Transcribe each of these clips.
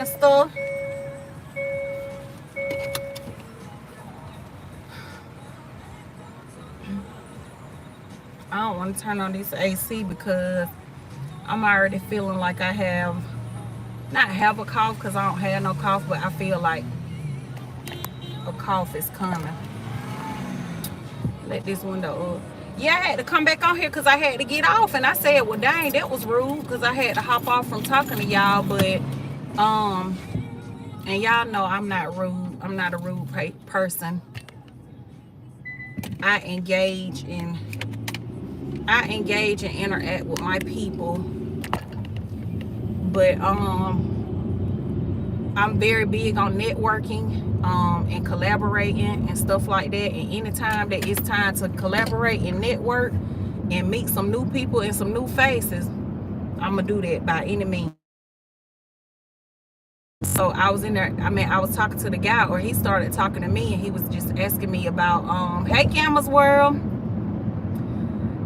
stuff. I don't want to turn on this AC because I'm already feeling like I have, not have a cough because I don't have no cough, but I feel like a cough is coming. Let this window up. Yeah, I had to come back on here because I had to get off, and I said, well, dang, that was rude because I had to hop off from talking to y'all. But and y'all know I'm not rude. I'm not a rude person. I engage and interact with my people, but I'm very big on networking and collaborating and stuff like that. And anytime that it's time to collaborate and network and meet some new people and some new faces, I'm gonna do that by any means. So I was in there, I was talking to the guy, or he started talking to me, and he was just asking me about hey, Campbell's World.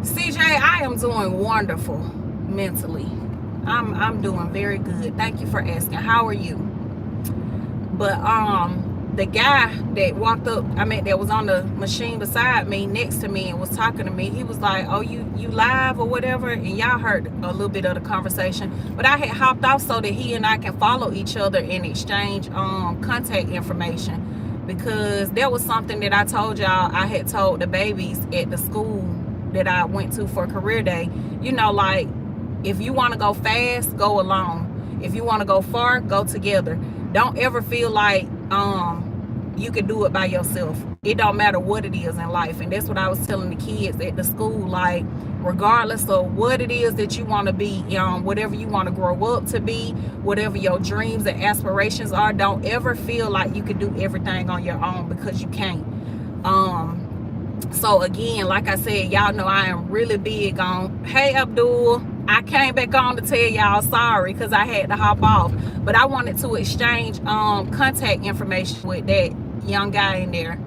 CJ, I am doing wonderful mentally. I'm doing very good. Thank you for asking. How are you? But the guy that walked up, that was on the machine beside me, next to me, and was talking to me, he was like, oh, you live or whatever? And y'all heard a little bit of the conversation, but I had hopped off so that he and I can follow each other and exchange contact information, because there was something that I told y'all. I had told the babies at the school that I went to for career day, like, if you want to go fast, go alone. If you want to go far, go together. Don't ever feel like you could do it by yourself. It don't matter what it is in life. And that's what I was telling the kids at the school. Like, regardless of what it is that you want to be, whatever you want to grow up to be, whatever your dreams and aspirations are, don't ever feel like you could do everything on your own, because you can't. So again, like I said, y'all know I am really big on, hey, Abdul, I came back on to tell y'all sorry because I had to hop off. But I wanted to exchange contact information with that young guy in there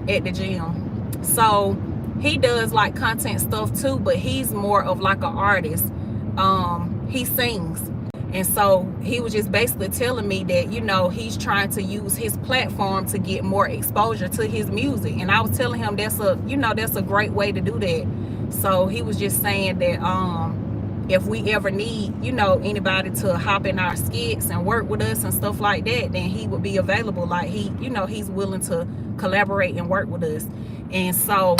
at the gym. So he does like content stuff too, but he's more of like an artist. He sings. And so he was just basically telling me that, he's trying to use his platform to get more exposure to his music. And I was telling him that's a great way to do that. So he was just saying that if we ever need, anybody to hop in our skits and work with us and stuff like that, then he would be available. Like, he's willing to collaborate and work with us. And so,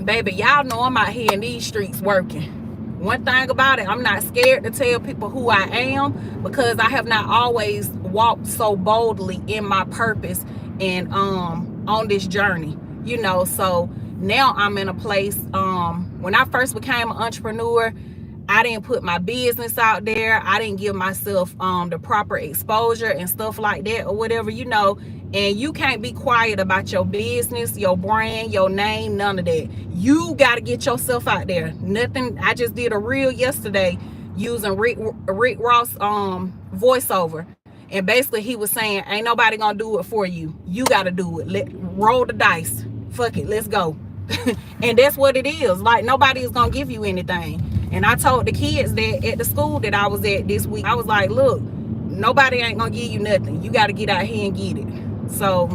baby, y'all know I'm out here in these streets working. One thing about it, I'm not scared to tell people who I am, because I have not always walked so boldly in my purpose and on this journey, so now I'm in a place. When I first became an entrepreneur, I didn't put my business out there. I didn't give myself the proper exposure and stuff like that, or whatever, and you can't be quiet about your business, your brand, your name, none of that. You got to get yourself out there. Nothing. I just did a reel yesterday using Rick Ross voiceover, and basically he was saying, ain't nobody gonna do it for you. You got to do it. Roll the dice. Fuck it. Let's go. And that's what it is. Like, nobody is gonna give you anything. And I told the kids that at the school that I was at this week, I was like, look, nobody ain't gonna give you nothing. You got to get out here and get it. So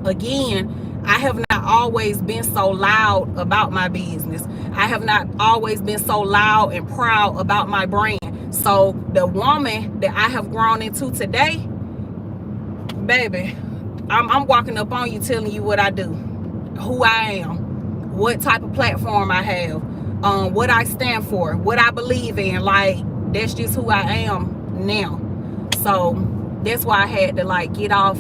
again, I have not always been so loud about my business. I have not always been so loud and proud about my brand. So the woman that I have grown into today, baby, I'm walking up on you telling you what I do, who I am, what type of platform I have, what I stand for, what I believe in. Like, that's just who I am now. So that's why I had to like get off,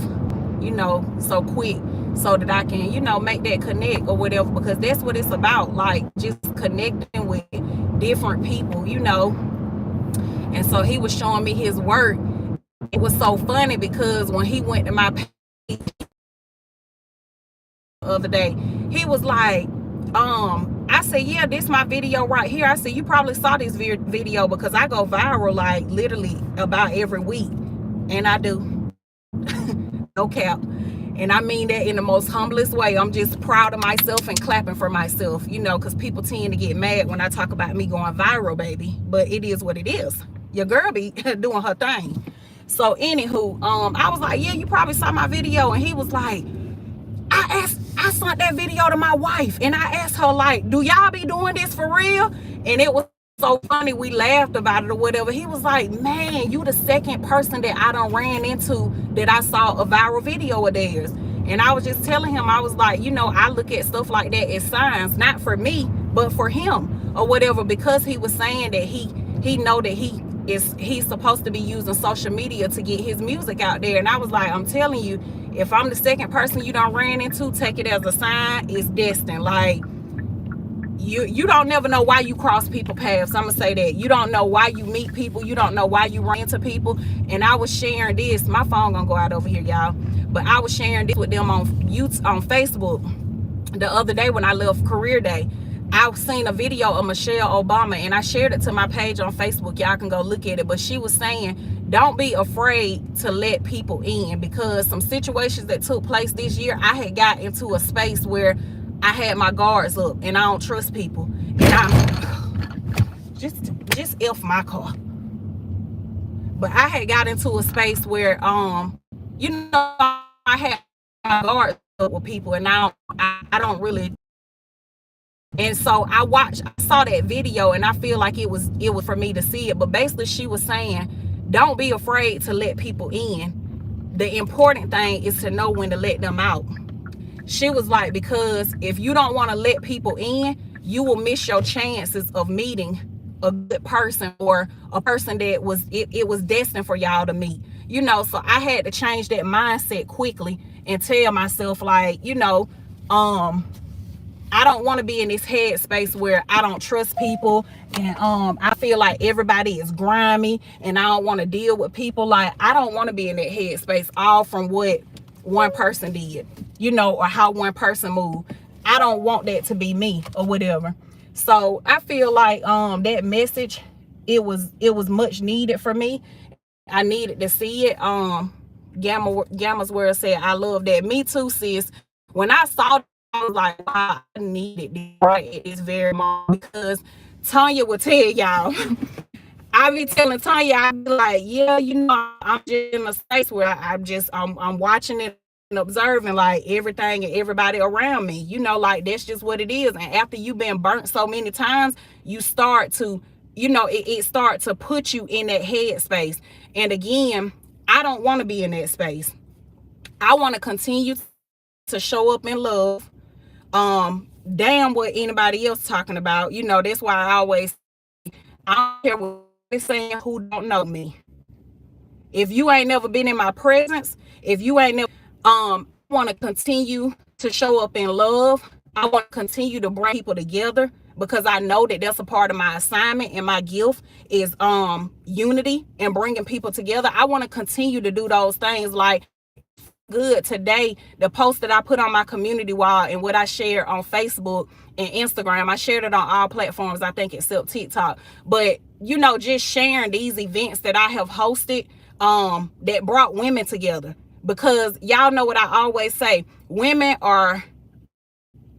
so quick, so that I can, make that connect or whatever, because that's what it's about. Like, just connecting with different people, And so he was showing me his work. It was so funny because when he went to my page the other day, he was like, I said, yeah, this my video right here. I said, you probably saw this video because I go viral like literally about every week. And I do. No cap. And I mean that in the most humblest way. I'm just proud of myself and clapping for myself, because people tend to get mad when I talk about me going viral, baby. But it is what it is. Your girl be doing her thing. So anywho, I was like, yeah, you probably saw my video. And he was like, I sent that video to my wife, and I asked her, like, do y'all be doing this for real? And it was so funny. We laughed about it or whatever. He was like, man, you the second person that I done ran into that I saw a viral video of theirs. And I was just telling him, I was like, you know, I look at stuff like that as signs, not for me, but for him or whatever, because he was saying that he know that he's supposed to be using social media to get his music out there. And I was like, I'm telling you, if I'm the second person you done ran into, take it as a sign. It's destined. Like, you don't never know why you cross people paths. I'm gonna say that. You don't know why you meet people. You don't know why you run into people. And I was sharing this. My phone gonna go out over here, y'all. But I was sharing this with them on Facebook the other day when I left career day. I seen a video of Michelle Obama, and I shared it to my page on Facebook. Y'all can go look at it. But she was saying, don't be afraid to let people in, because some situations that took place this year, I had got into a space where I had my guards up, and I don't trust people. And I'm just F my car. But I had got into a space where you know, I had my guards up with people, and now I don't really. And so I saw that video, and I feel like it was for me to see it. But basically she was saying, don't be afraid to let people in. The important thing is to know when to let them out. She was like, because if you don't want to let people in, you will miss your chances of meeting a good person, or a person that was it was destined for y'all to meet. You know, so I had to change that mindset quickly and tell myself, like, you know, I don't want to be in this headspace where I don't trust people, and I feel like everybody is grimy, and I don't want to deal with people. Like, I don't want to be in that headspace, all from what one person did, you know, or how one person moved. I don't want that to be me or whatever. So I feel like that message, it was much needed for me. I needed to see it. Gamma's World said, I love that. Me too, sis. When I saw it, I was like, wow, I needed this right at this very moment, because Tanya will tell y'all. I be telling Tanya, I be like, yeah, you know, I'm just in a space where I'm watching it and observing, like, everything and everybody around me. You know, like, that's just what it is. And after you've been burnt so many times, you start to, you know, it starts to put you in that headspace. And again, I don't want to be in that space. I want to continue to show up in love. Damn what anybody else talking about. You know, that's why I don't care what they're saying, who don't know me. If you ain't never been in my presence, if you ain't never, I want to continue to show up in love. I want to continue to bring people together, because I know that that's a part of my assignment, and my gift is unity and bringing people together. I want to continue to do those things. Like, good today, the post that I put on my community wall and what I shared on Facebook and Instagram, I shared it on all platforms, I think, except TikTok. But, you know, just sharing these events that I have hosted that brought women together, because y'all know what I always say, women are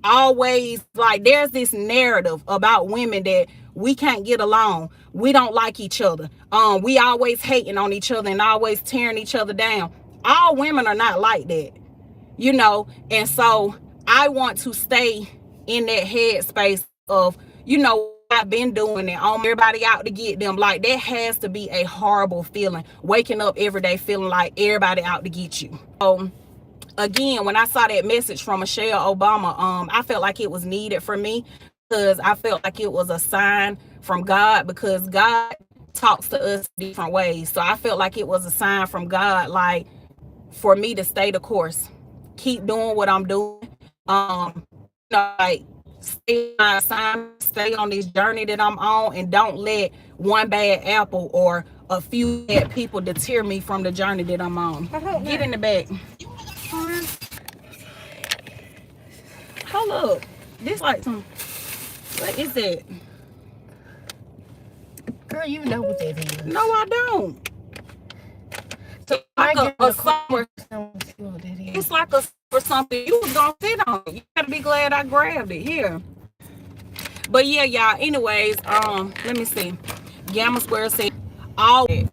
always like, there's this narrative about women that we can't get along, we don't like each other, we always hating on each other and always tearing each other down. All women are not like that, you know. And so I want to stay in that headspace of, you know, I've been doing it on everybody out to get them. Like, that has to be a horrible feeling, waking up every day feeling like everybody out to get you. So again, when I saw that message from Michelle Obama, I felt like it was needed for me, because I felt like it was a sign from God, because God talks to us different ways. So I felt like it was a sign from God, like, for me to stay the course, keep doing what I'm doing, you know, like, stay my assignment, stay on this journey that I'm on, and don't let one bad apple or a few bad people deter me from the journey that I'm on. Get in the back. Hold up. This like some, what is that? Girl, you know what that is. No, I don't. It's like a summer. It's like a or something. You was gonna sit on it. You gotta be glad I grabbed it here. But yeah, y'all. Anyways, let me see. Gamma Square said all that.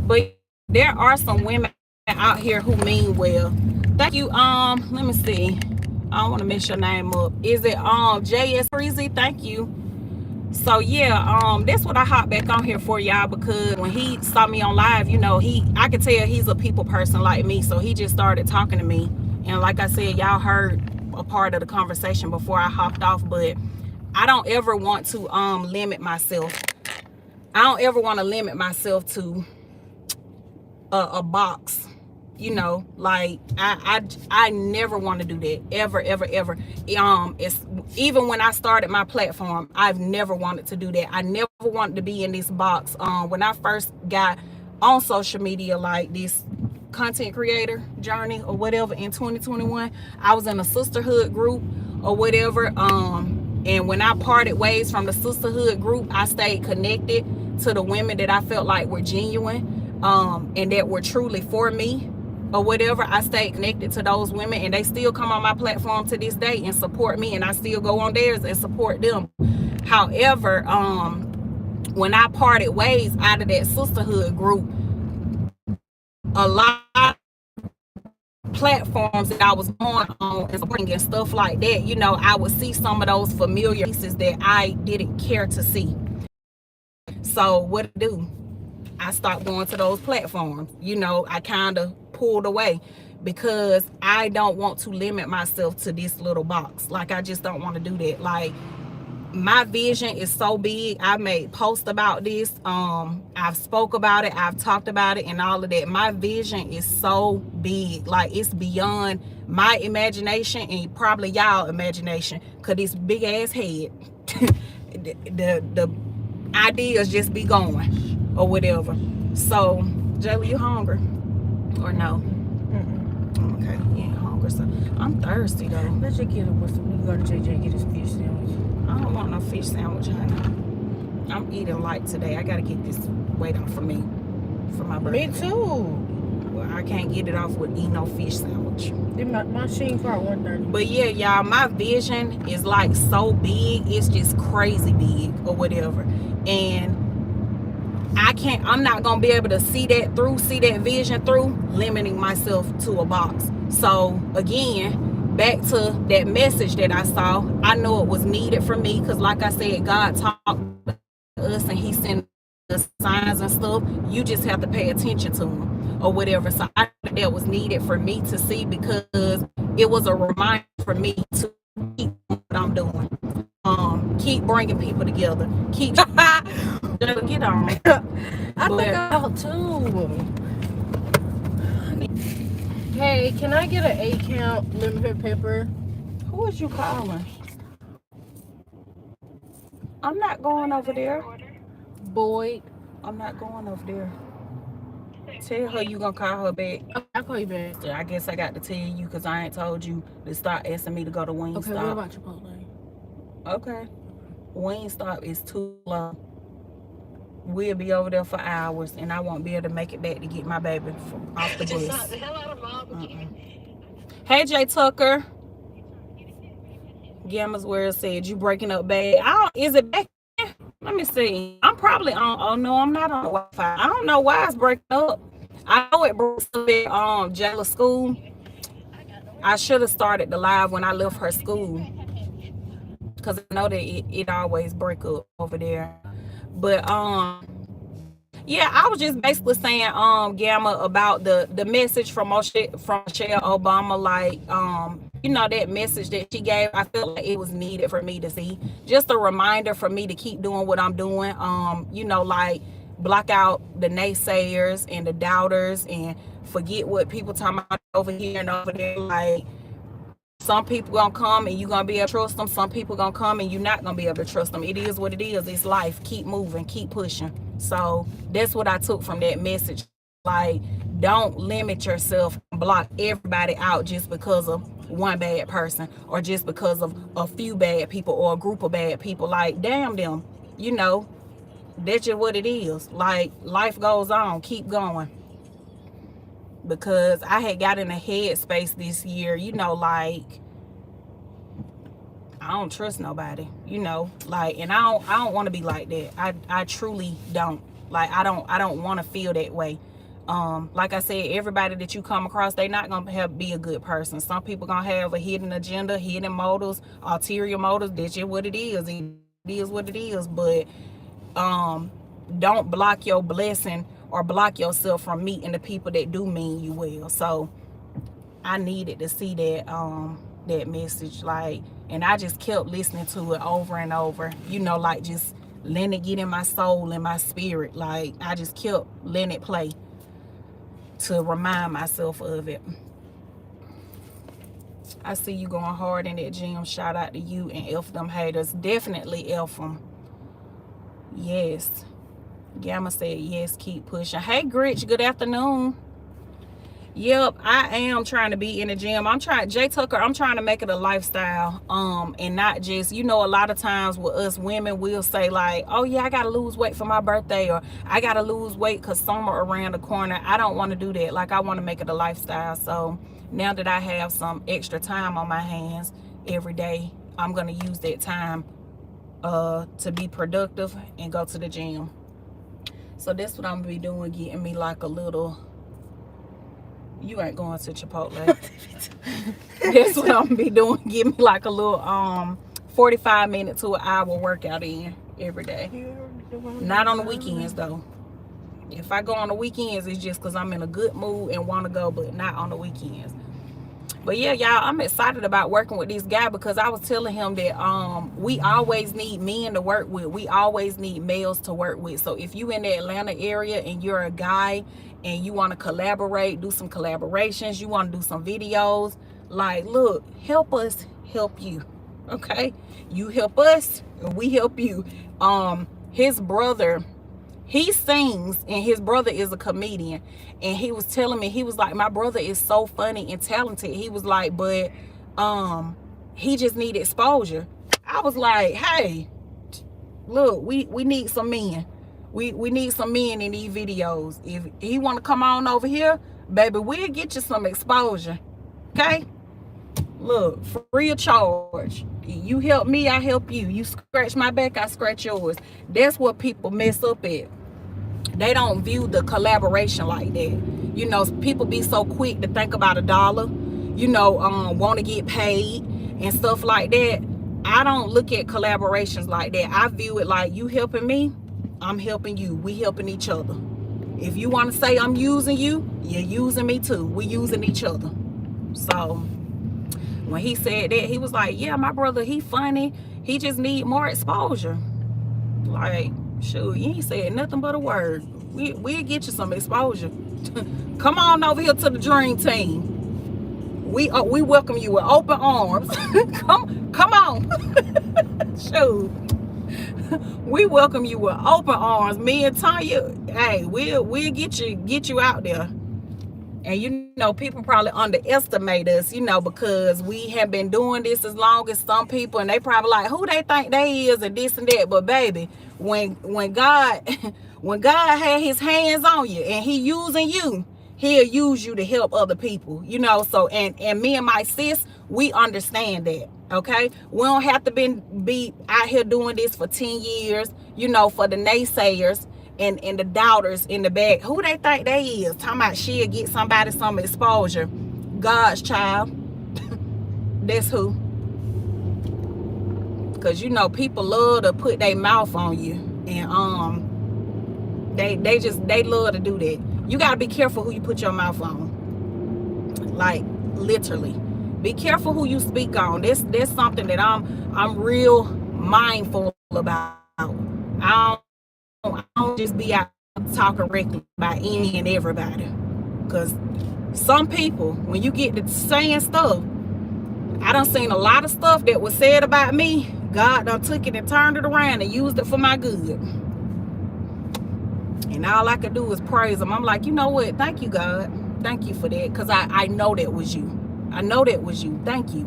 But there are some women out here who mean well. Thank you. Let me see. I don't want to mess your name up. Is it JS Freezy? Thank you. So yeah, that's what I hopped back on here for, y'all, because when he saw me on live, you know, I could tell he's a people person like me. So he just started talking to me. And like I said, y'all heard a part of the conversation before I hopped off, but I don't ever want to limit myself. I don't ever want to limit myself to a box, you know. Like I never want to do that, ever. It's even when I started my platform, I've never wanted to do that. I never wanted to be in this box. When I first got on social media, like this content creator journey or whatever in 2021, I was in a sisterhood group or whatever. And when I parted ways from the sisterhood group, I stayed connected to the women that I felt like were genuine, and that were truly for me or whatever. I stayed connected to those women, and they still come on my platform to this day and support me, and I still go on theirs and support them. However, when I parted ways out of that sisterhood group, a lot of platforms that I was on and stuff like that, you know, I would see some of those familiar faces that I didn't care to see. So what to do? I stopped going to those platforms. You know, I kind of pulled away because I don't want to limit myself to this little box. Like, I just don't want to do that. Like, my vision is so big. I made posts about this. I've spoke about it. I've talked about it and all of that. My vision is so big. Like, it's beyond my imagination and probably y'all imagination, because this big ass head, the ideas just be going or whatever. So, Jayla, you hungry or no? Okay, you ain't hungry. So I'm thirsty though. Let's just get him with some. We go to JJ and get his fish sandwich. I don't want no fish sandwich, honey. I'm eating light today. I gotta get this weight off for me for my birthday. Me too. Well, I can't get it off with eating no fish sandwich. My machine car 130. But yeah, y'all, my vision is like so big. It's just crazy big or whatever. And I'm not gonna be able to see that vision through limiting myself to a box. So again, back to that message that I saw, I know it was needed for me, because like I said, God talked to us and he sent us signs and stuff. You just have to pay attention to them or whatever. So I think that was needed for me to see, because it was a reminder for me to keep what I'm doing. Keep bringing people together. Keep get on. I forgot too. Hey, can I get an 8-count lemon pepper? Who is you calling? I'm not going over there. Boyd. I'm not going over there. Tell her you gonna call her back. Okay, I'll call you back. I guess I got to tell you, because I ain't told you to start asking me to go to Wingstop. Okay, what about Chipotle? Okay. Wingstop is too long. We'll be over there for hours, and I won't be able to make it back to get my baby off the bus. Hey, Jay Tucker. Gamma's where it said you breaking up bad. Is it back? Let me see. I'm probably on. Oh no, I'm not on Wi-Fi. I don't know why it's breaking up. I know it broke up at Jayla's school. I should have started the live when I left her school, because I know that it always break up over there. But yeah, I was just basically saying Gamma about the message from Michelle Obama. Like, you know, that message that she gave, I felt like it was needed for me to see. Just a reminder for me to keep doing what I'm doing. You know, like, block out the naysayers and the doubters and forget what people talking about over here and over there. Like, some people gonna come and you gonna be able to trust them. Some people gonna come and you're not gonna be able to trust them. It is what it is. It's life. Keep moving. Keep pushing. So that's what I took from that message. Like, don't limit yourself and block everybody out just because of one bad person, or just because of a few bad people or a group of bad people. Like, damn them. You know, that's just what it is. Like, life goes on. Keep going. Because I had got in a headspace this year, you know, like, I don't trust nobody, you know, like, and I don't want to be like that. I truly don't. Like, I don't want to feel that way. Like I said, everybody that you come across, they not gonna be a good person. Some people gonna have a hidden agenda, hidden motives, ulterior motives. That's just what it is. It is what it is. But don't block your blessing or block yourself from meeting the people that do mean you well. So I needed to see that message, like, and I just kept listening to it over and over, like just letting it get in my soul and my spirit. Like I just kept letting it play to remind myself of it. I see you going hard in that gym. Shout out to you, and F them haters. Definitely F them. Yes. Gamma said yes, keep pushing. Hey Gritch, good afternoon. Yep, I am trying to be in the gym. I'm trying to make it a lifestyle, and not just, a lot of times with us women, we'll say like, oh yeah, I gotta lose weight for my birthday, or I gotta lose weight because summer around the corner. I don't want to do that. Like I want to make it a lifestyle. So now that I have some extra time on my hands every day, I'm gonna use that time to be productive and go to the gym. So that's what I'm gonna be doing, getting me like a little. You ain't going to Chipotle. That's what I'm gonna be doing. Give me like a little 45-minute to an hour workout in every day. Not on the weekends though. If I go on the weekends, it's just because I'm in a good mood and want to go, but not on the weekends. But yeah, y'all, I'm excited about working with this guy because I was telling him that we always need men to work with. We always need males to work with. So if you in the Atlanta area and you're a guy and you want to collaborate, do some collaborations, you want to do some videos, like, look, help us help you. Okay? You help us and we help you. His brother, he sings, and his brother is a comedian, and he was telling me, he was like, my brother is so funny and talented. He was like, but he just need exposure. I was like, hey, look, we need some men. We need some men in these videos. If he want to come on over here, baby, we'll get you some exposure. Okay? Look, free of charge. You help me, I help you. You scratch my back, I scratch yours. That's what people mess up at. They don't view the collaboration like that. People be so quick to think about $1, want to get paid and stuff like that. I don't look at collaborations like that. I view it like, you helping me, I'm helping you. We helping each other. If you want to say I'm using you, you're using me too. We using each other. So when he said that, he was like, yeah, my brother, he funny. He just need more exposure. Like, shoot, you ain't said nothing but a word. We'll get you some exposure. Come on over here to the dream team. We welcome you with open arms. come on. Shoot. We welcome you with open arms. Me and Tanya, hey, we'll get you out there. And people probably underestimate us, because we have been doing this as long as some people, and they probably like, who they think they is and this and that. But baby, when God had his hands on you and he using you, he'll use you to help other people, so and me and my sis, we understand that. Okay, we don't have to be out here doing this for 10 years, for the naysayers and the doubters in the back. Who they think they is? Talking about she'll get somebody some exposure. God's child. That's who. Because people love to put their mouth on you. And they love to do that. You gotta be careful who you put your mouth on. Like literally. Be careful who you speak on. That's something that I'm real mindful about. I don't just be out talking reckless about any and everybody. Because some people, when you get to saying stuff, I done seen a lot of stuff that was said about me. God done took it and turned it around and used it for my good. And all I could do is praise him. I'm like, you know what? Thank you, God. Thank you for that. Because I know that was you. I know that was you. Thank you.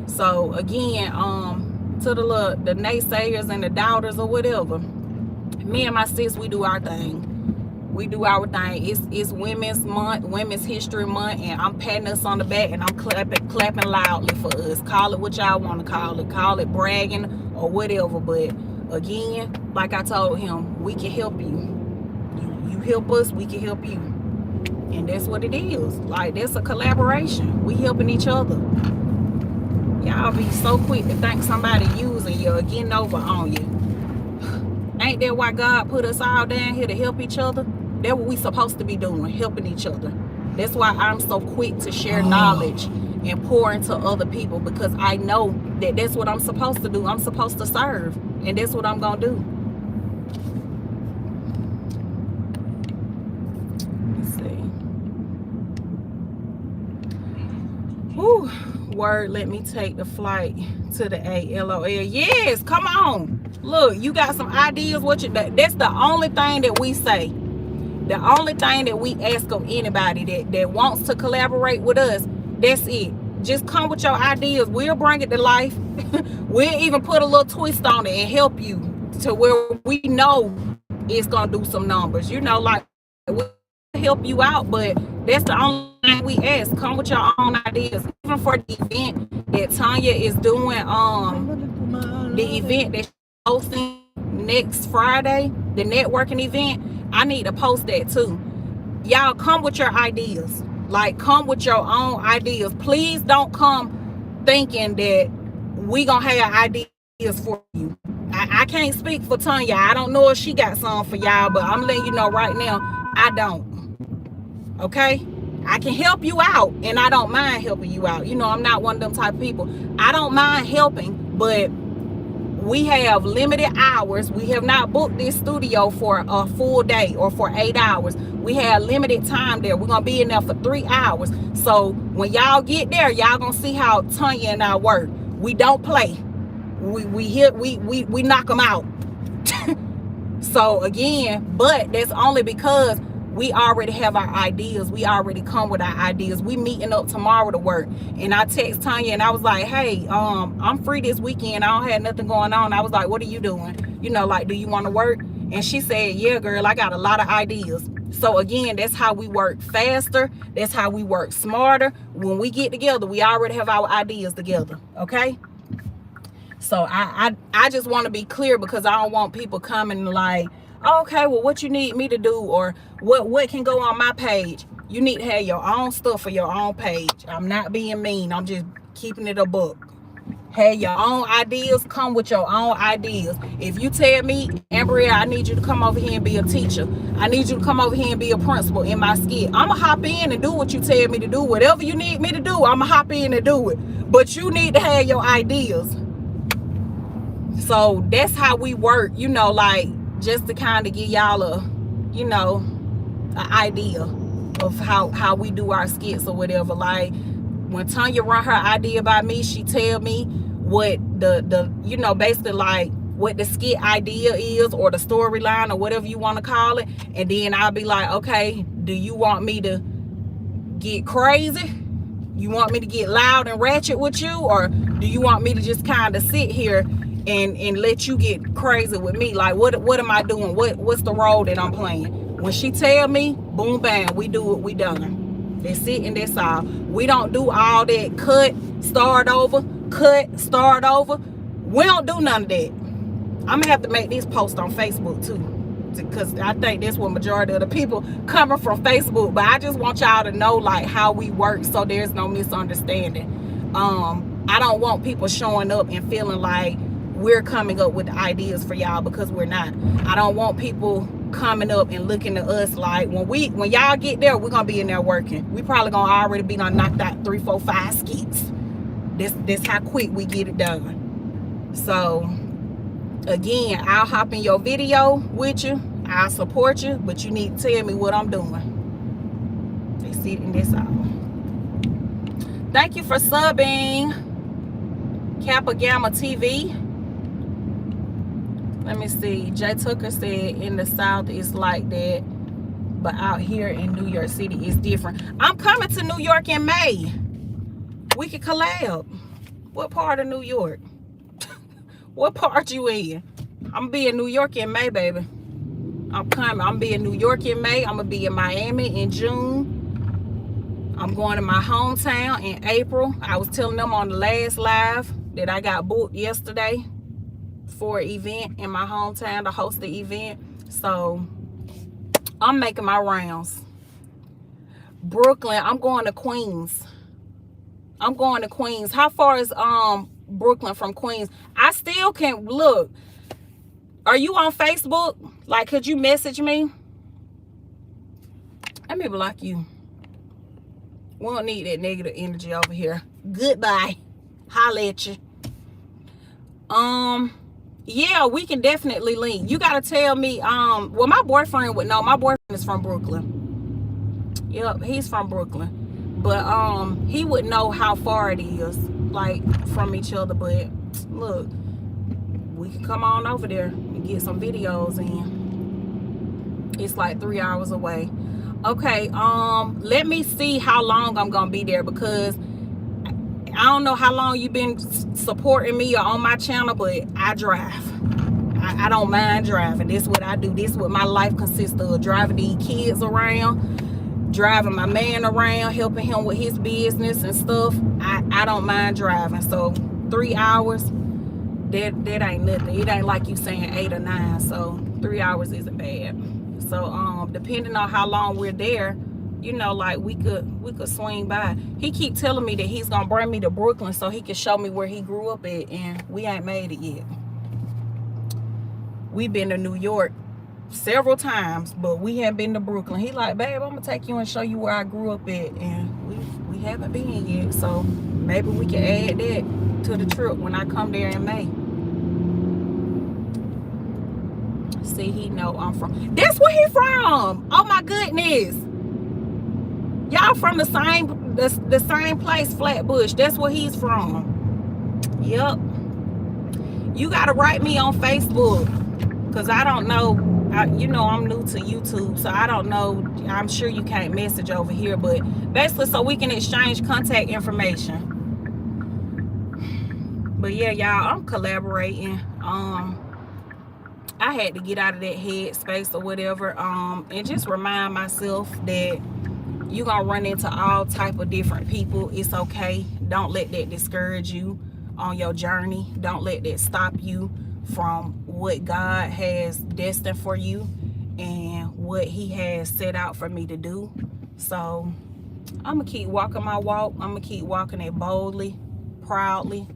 So again, to the naysayers and the doubters or whatever, me and my sis, we do our thing. We do our thing. It's Women's Month, Women's History Month, and I'm patting us on the back and I'm clapping loudly for us. Call it what y'all want to call it. Call it bragging or whatever. But again, like I told him, we can help you. You help us, we can help you. And that's what it is. Like, that's a collaboration. We helping each other. Y'all be so quick to think somebody using you or getting over on you. Ain't that why God put us all down here, to help each other? That's what we supposed to be doing, helping each other. That's why I'm so quick to share knowledge and pour into other people, because I know that that's what I'm supposed to do. I'm supposed to serve, and that's what I'm gonna do. Let's see. Whew. Word, let me take the flight to the ALOL. Yes, come on. Look, you got some ideas. That's the only thing that we say. The only thing that we ask of anybody that wants to collaborate with us, that's it. Just come with your ideas. We'll bring it to life. We'll even put a little twist on it and help you to where we know it's gonna do some numbers. You know, like, we'll help you out, but that's the only thing we ask. Come with your own ideas. Even for the event that Tanya is doing, the event that she's hosting next Friday, the networking event, I need to post that too. Y'all come with your ideas. Like, come with your own ideas. Please don't come thinking that we gonna have ideas for you. I can't speak for Tanya. I don't know if she got some for y'all, but I'm letting you know right now, I don't. Okay? I can help you out, and I don't mind helping you out. You know, I'm not one of them type of people. I don't mind helping, but we have limited hours. We have not booked this studio for a full day or for 8 hours. We have limited time there. We're gonna be in there for 3 hours. So when y'all get there, y'all gonna see how Tanya and I work. We don't play. We knock them out. So again, but that's only because we already have our ideas. We already come with our ideas. We meeting up tomorrow to work. And I text Tanya and I was like, hey, I'm free this weekend. I don't have nothing going on. I was like, what are you doing? You know, like, do you want to work? And she said, yeah, girl, I got a lot of ideas. So again, that's how we work faster. That's how we work smarter. When we get together, we already have our ideas together. Okay? So I just want to be clear, because I don't want people coming like, okay, well, what you need me to do, or what can go on my page. You need to have your own stuff for your own page. I'm not being mean. I'm just keeping it a book. Have your own ideas. Come with your own ideas. If you tell me, Ambria, I need you to come over here and be a teacher. I need you to come over here and be a principal in my skit. I'm going to hop in and do what you tell me to do. Whatever you need me to do, I'm going to hop in and do it. But you need to have your ideas. So that's how we work, you know, like, just to kind of give y'all a, you know, an idea of how we do our skits or whatever. Like, when Tanya run her idea by me, she tell me what the you know, basically like what the skit idea is, or the storyline, or whatever you want to call it. And then I'll be like, okay, do you want me to get crazy? You want me to get loud and ratchet with you? Or do you want me to just kind of sit here and let you get crazy with me? Like, what am I doing? What's the role that I'm playing? When she tell me, boom, bam, we do what we done. That's it, and that's all. We don't do all that cut, start over. We don't do none of that. I'm gonna have to make this post on Facebook too, because I think that's what majority of the people coming from Facebook. But I just want y'all to know, like, how we work, so there's no misunderstanding. I don't want people showing up and feeling like we're coming up with ideas for y'all, because we're not. I don't want people coming up and looking at us like, when y'all get there, we're gonna be in there working. We probably gonna already be done knocked out 3, 4, 5 skits. This how quick we get it done. So again, I'll hop in your video with you. I'll support you, but you need to tell me what I'm doing. That's it, and that's all. Thank you for subbing, Kappa Gamma TV. Let me see. Jay Tucker said in the South it's like that, but out here in New York City it's different. I'm coming to New York in May. We could collab. What part of New York? What part you in? I'm gonna be in New York in May, baby. I'm coming. I'm be in New York in May. I'm gonna be in Miami in June. I'm going to my hometown in April. I was telling them on the last live that I got booked yesterday for an event in my hometown to host the event. So I'm making my rounds. Brooklyn. I'm going to Queens. How far is Brooklyn from Queens? I still can't look. Are you on Facebook? Like, could you message me? Let me block you. We don't need that negative energy over here. Goodbye. Holla at you. Yeah, we can definitely link. You gotta tell me. Well, my boyfriend would know. My boyfriend is from Brooklyn. Yep, he's from Brooklyn. But he would know how far it is, like, from each other. But look, we can come on over there and get some videos in. It's like 3 hours away. Okay, let me see how long I'm gonna be there, because I don't know how long you've been supporting me or on my channel, but I drive. I don't mind driving. This is what I do. This is what my life consists of. Driving these kids around, driving my man around, helping him with his business and stuff. I don't mind driving. So 3 hours, that ain't nothing. It ain't like you saying 8 or 9. So 3 hours isn't bad. So depending on how long we're there, you know, like we could swing by. He keep telling me that he's gonna bring me to Brooklyn so he can show me where he grew up at, and we ain't made it yet. We've been to New York several times, but we haven't been to Brooklyn. He like, babe, I'm gonna take you and show you where I grew up at, and we haven't been yet. So maybe we can add that to the trip when I come there in May. See, he know I'm from. That's where he from. Oh my goodness. Y'all from the same place, Flatbush. That's where he's from. Yep. You gotta write me on Facebook, because I don't know. You know, I'm new to YouTube, so I don't know. I'm sure you can't message over here, but basically so we can exchange contact information. But yeah, y'all, I'm collaborating. I had to get out of that head space or whatever, and just remind myself that you're gonna run into all type of different people. It's okay. Don't let that discourage you on your journey. Don't let that stop you from what God has destined for you and what he has set out for me to do. So I'm gonna keep walking my walk. I'm gonna keep walking it boldly, proudly.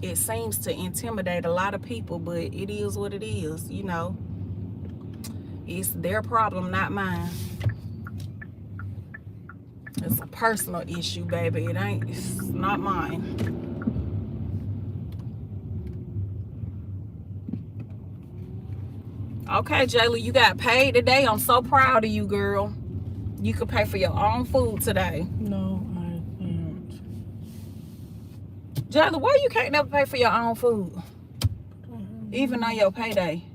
It seems to intimidate a lot of people, but it is what it is, you know. It's their problem, not mine. It's a personal issue, baby. It's not mine. Okay, Jayla, you got paid today. I'm so proud of you, girl. You could pay for your own food today. No, I can't. Jayla, why you can't never pay for your own food? Even on your payday?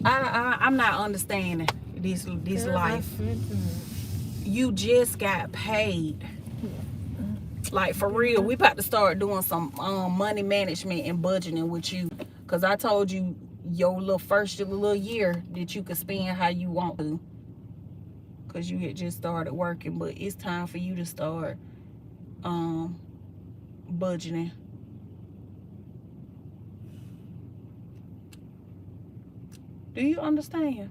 I'm not understanding this life. You just got paid. Like, for real, we about to start doing some money management and budgeting with you, because I told you your little year that you could spend how you want to, because you had just started working. But it's time for you to start budgeting. Do you understand?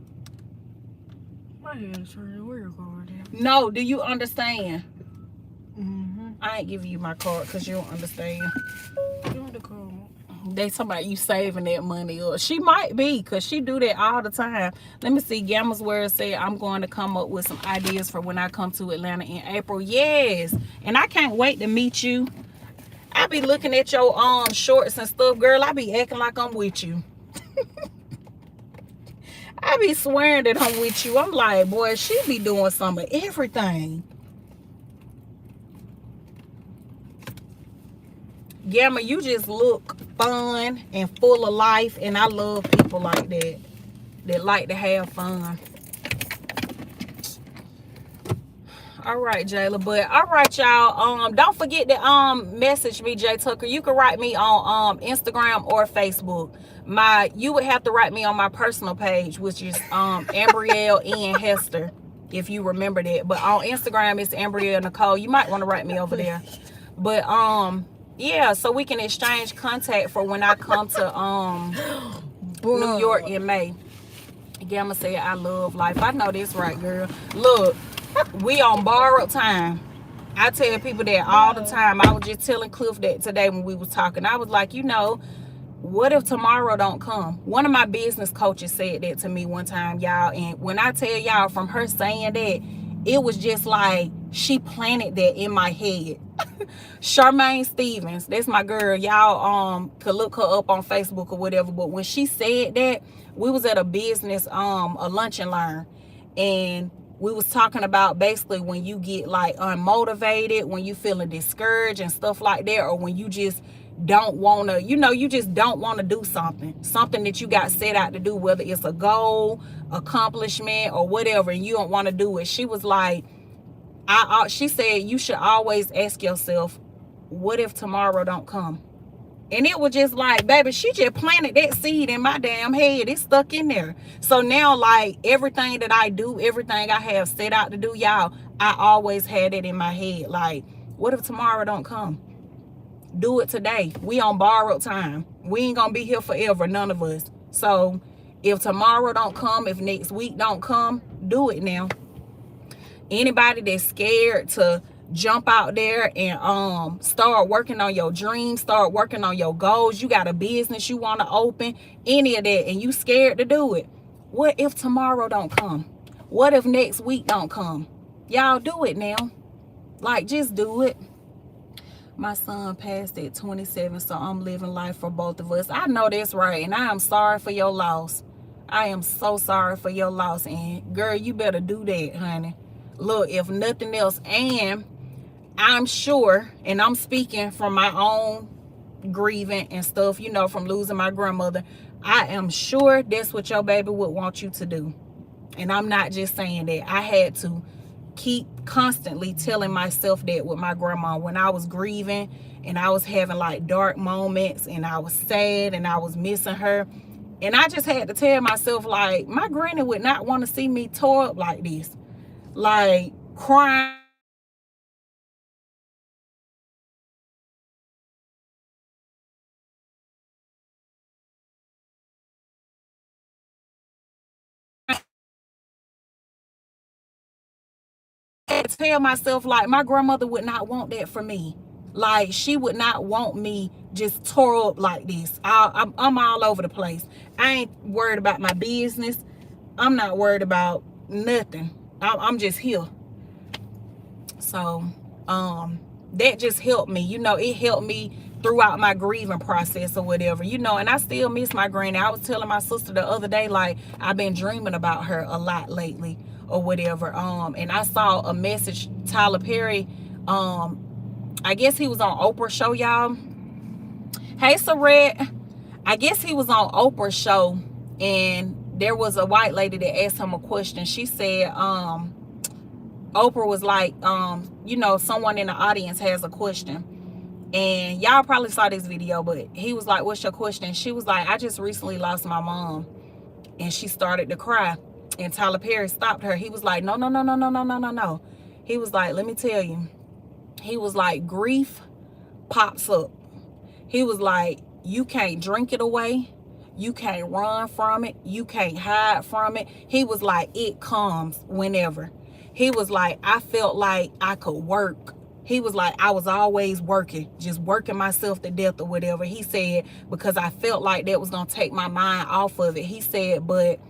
My head is hurting. Where your card at? No, do you understand? Mm-hmm. I ain't giving you my card because you don't understand. You want the card? They talking about you saving that money. Or she might be, because she do that all the time. Let me see. Gamma's word said I'm going to come up with some ideas for when I come to Atlanta in April. Yes. And I can't wait to meet you. I be looking at your shorts and stuff, girl. I be acting like I'm with you. I be swearing that I'm with you. I'm like, boy, she be doing some of everything. Gamma, you just look fun and full of life, and I love people like that, that like to have fun. All right, Jayla. But all right, y'all. Don't forget to message me, Jay Tucker. You can write me on Instagram or Facebook. You would have to write me on my personal page, which is Ambrielle N. Hester, if you remember that. But on Instagram, it's Ambrielle Nicole. You might want to write me over there. But yeah, so we can exchange contact for when I come to New York Bruh. in May. Gamma said, I love life. I know this right, girl. Look, we on borrowed time. I tell people that all the Bruh. time. I was just telling Cliff that today when we was talking. I was like, what if tomorrow don't come? One of my business coaches said that to me one time, y'all. And when I tell y'all, from her saying that, it was just like she planted that in my head. Charmaine Stevens, that's my girl. Y'all could look her up on Facebook or whatever. But when she said that, we was at a business a lunch and learn, and we was talking about basically when you get like unmotivated, when you feeling discouraged and stuff like that, or when you just don't want to, you just don't want to do something that you got set out to do, whether it's a goal, accomplishment, or whatever, and you don't want to do it. She was like, she said, you should always ask yourself, what if tomorrow don't come? And it was just like, baby, she just planted that seed in my damn head. It's stuck in there. So now, like, everything that I do, everything I have set out to do, y'all, I always had it in my head. Like, what if tomorrow don't come? Do it today. We on borrowed time. We ain't gonna be here forever, none of us. So if tomorrow don't come, if next week don't come, do it now. Anybody that's scared to jump out there and start working on your dreams, start working on your goals, you got a business you want to open, any of that, and you scared to do it, what if tomorrow don't come? What if next week don't come? Y'all do it now. Like, just do it. My son passed at 27, so I'm living life for both of us. I know that's right, and I am sorry for your loss. I am so sorry for your loss, and girl, you better do that, honey. Look, if nothing else, and I'm sure, and I'm speaking from my own grieving and stuff, from losing my grandmother, I am sure that's what your baby would want you to do. And I'm not just saying that. I had to keep constantly telling myself that with my grandma when I was grieving and I was having like dark moments and I was sad and I was missing her. And I just had to tell myself, like, my granny would not want to see me tore up like this. Like, crying. Tell myself, like, my grandmother would not want that for me. Like, she would not want me just tore up like this. I'm all over the place. I ain't worried about my business. I'm not worried about nothing. I'm just here. So that just helped me. It helped me throughout my grieving process or whatever, and I still miss my granny. I was telling my sister the other day, like, I've been dreaming about her a lot lately or whatever. And I saw a message, Tyler Perry, I guess he was on Oprah's show, y'all. Hey, Saret. I guess he was on Oprah's show, and there was a white lady that asked him a question. She said, Oprah was like, someone in the audience has a question. And y'all probably saw this video, but he was like, what's your question? She was like, I just recently lost my mom. And she started to cry. And Tyler Perry stopped her. He was like, no, no, no, no, no, no, no, no, no. He was like, let me tell you. He was like, grief pops up. He was like, you can't drink it away. You can't run from it. You can't hide from it. He was like, it comes whenever. He was like, I felt like I could work. He was like, I was always working, just working myself to death or whatever. He said, because I felt like that was going to take my mind off of it. He said, but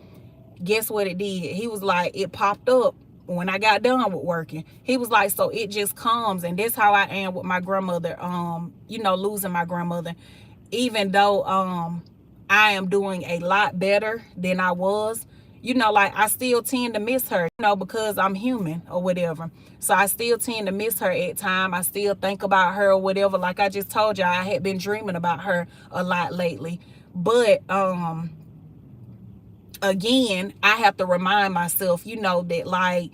guess what it did? He was like, it popped up when I got done with working. He was like, so it just comes. And that's how I am with my grandmother, losing my grandmother. Even though I am doing a lot better than I was, like, I still tend to miss her, because I'm human or whatever. So I still tend to miss her at times. I still think about her or whatever. Like I just told y'all, I had been dreaming about her a lot lately. But again, I have to remind myself, that, like,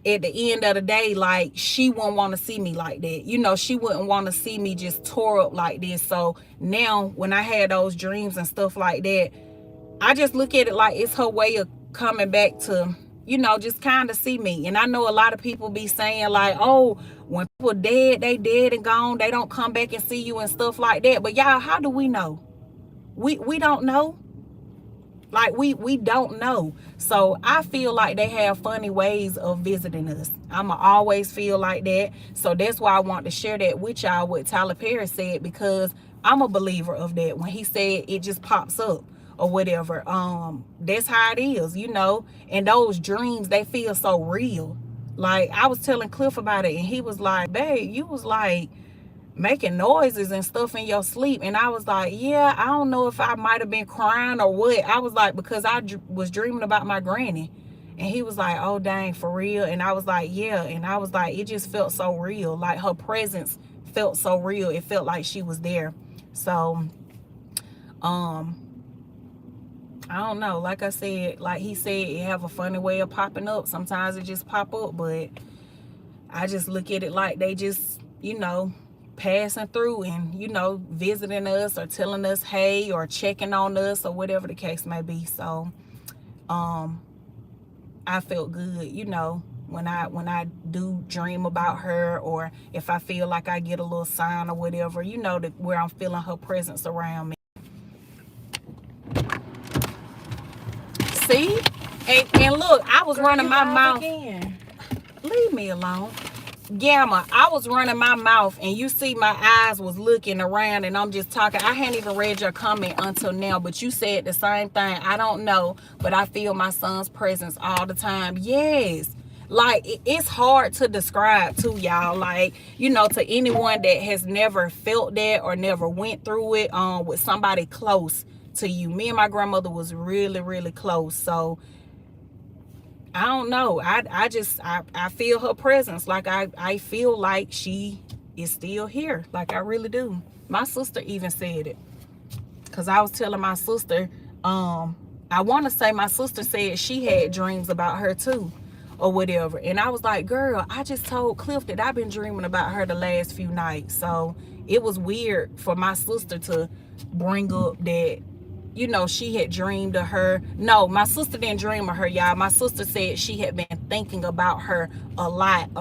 at the end of the day, like, she wouldn't want to see me like that. She wouldn't want to see me just tore up like this. So now when I had those dreams and stuff like that, I just look at it like it's her way of coming back to, just kind of see me. And I know a lot of people be saying, like, oh, when people dead, they dead and gone, they don't come back and see you and stuff like that. But y'all, how do we know? We don't know. Like we don't know. So I feel like they have funny ways of visiting us. I'ma always feel like that. So that's why I want to share that with y'all, what Tyler Perry said, because I'm a believer of that. When he said it just pops up or whatever, that's how it is, you know. And those dreams, they feel so real. Like I was telling Cliff about it, and he was like, babe, you was like making noises and stuff in your sleep. And I was like, yeah, I don't know if I might have been crying or what. I was like, because I was dreaming about my granny. And he was like, oh dang, for real? And I was like, yeah. And I was like, it just felt so real. Like her presence felt so real. It felt like she was there. So I don't know, like I said, like he said, it have a funny way of popping up. Sometimes it just pop up, but I just look at it like they just, you know, passing through and, you know, visiting us or telling us hey, or checking on us, or whatever the case may be. So I felt good, you know, when I do dream about her, or if I feel like I get a little sign or whatever, you know, that where I'm feeling her presence around me. See? And look, I was running my mouth. Leave me alone. Gamma, I was running my mouth, and you see my eyes was looking around, and I'm just talking. I hadn't even read your comment until now, but you said the same thing. I don't know, but I feel my son's presence all the time. Yes. Like, it's hard to describe too, y'all. Like, you know, to anyone that has never felt that or never went through it with somebody close to you. Me and my grandmother was really, really close. So I don't know. I feel her presence. Like I feel like she is still here. Like I really do. My sister even said it. Cause I was telling my sister, I want to say my sister said she had dreams about her too, or whatever. And I was like, girl, I just told Cliff that I've been dreaming about her the last few nights. So it was weird for my sister to bring up that, you know, she had dreamed of her. No, my sister didn't dream of her, y'all. My sister said she had been thinking about her a lot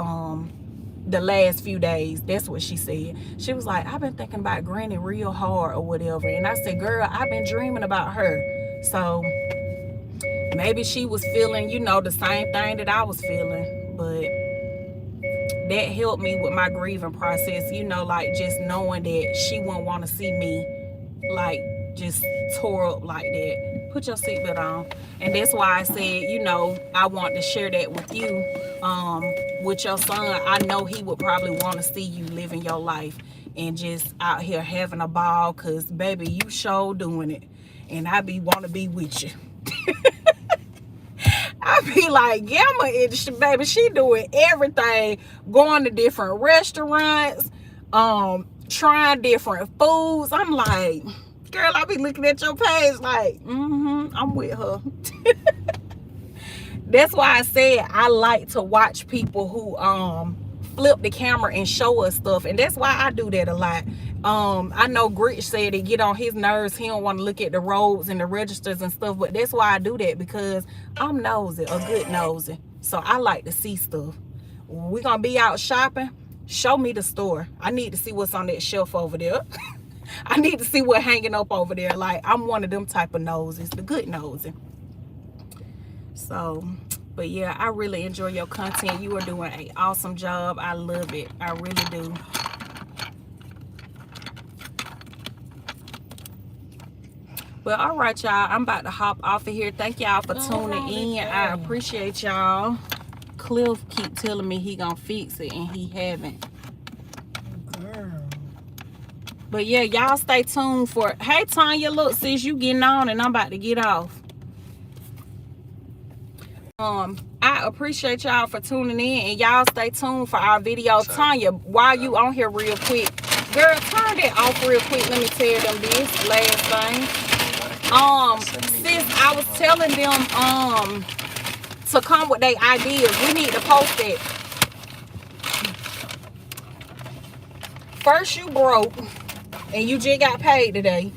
the last few days. That's what she said. She was like, I've been thinking about Granny real hard or whatever. And I said, girl, I've been dreaming about her. So maybe she was feeling, you know, the same thing that I was feeling. But that helped me with my grieving process, you know, like just knowing that she wouldn't want to see me like just tore up like that. Put your seatbelt on. And that's why I said, you know, I want to share that with you, with your son. I know he would probably want to see you living your life and just out here having a ball, because baby, you sure doing it. And I want to be with you. I be like, Gamma, baby, she doing everything, going to different restaurants, trying different foods. I'm like, girl, I be looking at your page like, I'm with her. That's why I said I like to watch people who flip the camera and show us stuff, and that's why I do that a lot. I know Gritch said it get on his nerves. He don't want to look at the roads and the registers and stuff, but that's why I do that, because I'm nosy, a good nosy. So I like to see stuff. We're gonna be out shopping. Show me the store. I need to see what's on that shelf over there. I need to see what's hanging up over there. Like, I'm one of them type of noses, the good nosy. So, but yeah, I really enjoy your content. You are doing an awesome job. I love it. I really do. Well, all right, y'all. I'm about to hop off of here. Thank y'all for tuning in. I appreciate y'all. Cliff keep telling me he gonna fix it, and he haven't. But yeah, y'all stay tuned for it. Hey, Tanya, look, sis, you getting on, and I'm about to get off. I appreciate y'all for tuning in, and y'all stay tuned for our video. Tanya, while you on here real quick, girl, turn that off real quick. Let me tell them this last thing. Sis, I was telling them to come with their ideas. We need to post it. First you broke and you just got paid today,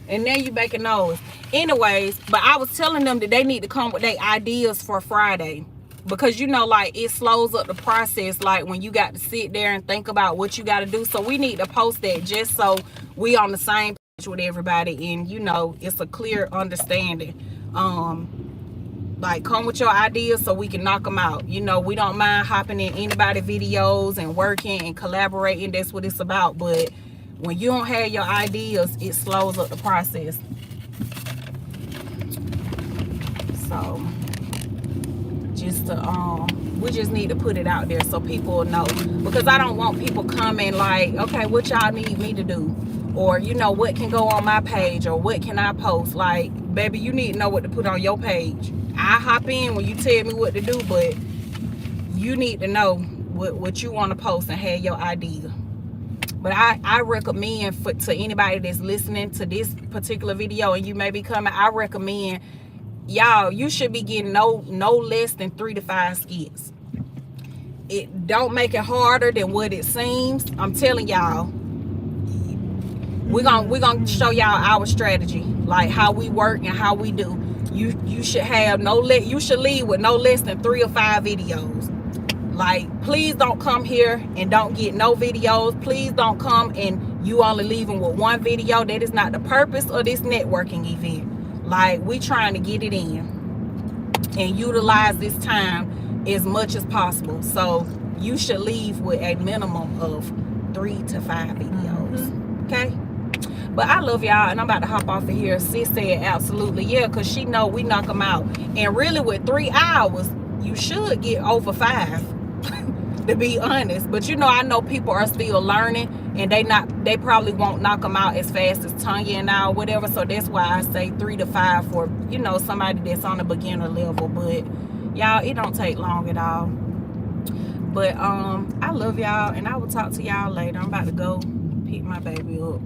and now you making noise. Anyways, but I was telling them that they need to come with their ideas for Friday, because you know, like, it slows up the process, like when you got to sit there and think about what you got to do. So we need to post that just so we on the same with everybody, and you know, it's a clear understanding. Like, come with your ideas so we can knock them out. You know, we don't mind hopping in anybody's videos and working and collaborating. That's what it's about. But when you don't have your ideas, it slows up the process. So just to we just need to put it out there so people will know, because I don't want people coming like, okay, what y'all need me to do, or you know, what can go on my page, or what can I post. Like, baby, you need to know what to put on your page. I hop in when you tell me what to do, but you need to know what you want to post and have your idea. But I recommend to anybody that's listening to this particular video and you may be coming, I recommend y'all, you should be getting no less than 3 to 5 skits. It don't make it harder than what it seems. I'm telling y'all, we're gonna show y'all our strategy, like how we work and how we do. You should have you should leave with no less than 3 or 5 videos. Like, please don't come here and don't get no videos. Please don't come and you only leaving with 1 video. That is not the purpose of this networking event. Like, we trying to get it in and utilize this time as much as possible. So you should leave with a minimum of 3 to 5 videos. Okay? But I love y'all, and I'm about to hop off of here. Sis said absolutely, yeah, because she know we knock them out. And really, with 3 hours, you should get over 5, to be honest. But you know, I know people are still learning, and they probably won't knock them out as fast as Tanya and I or whatever. So that's why I say 3 to 5 for, you know, somebody that's on the beginner level. But y'all, it don't take long at all. But I love y'all, and I will talk to y'all later. I'm about to go pick my baby up.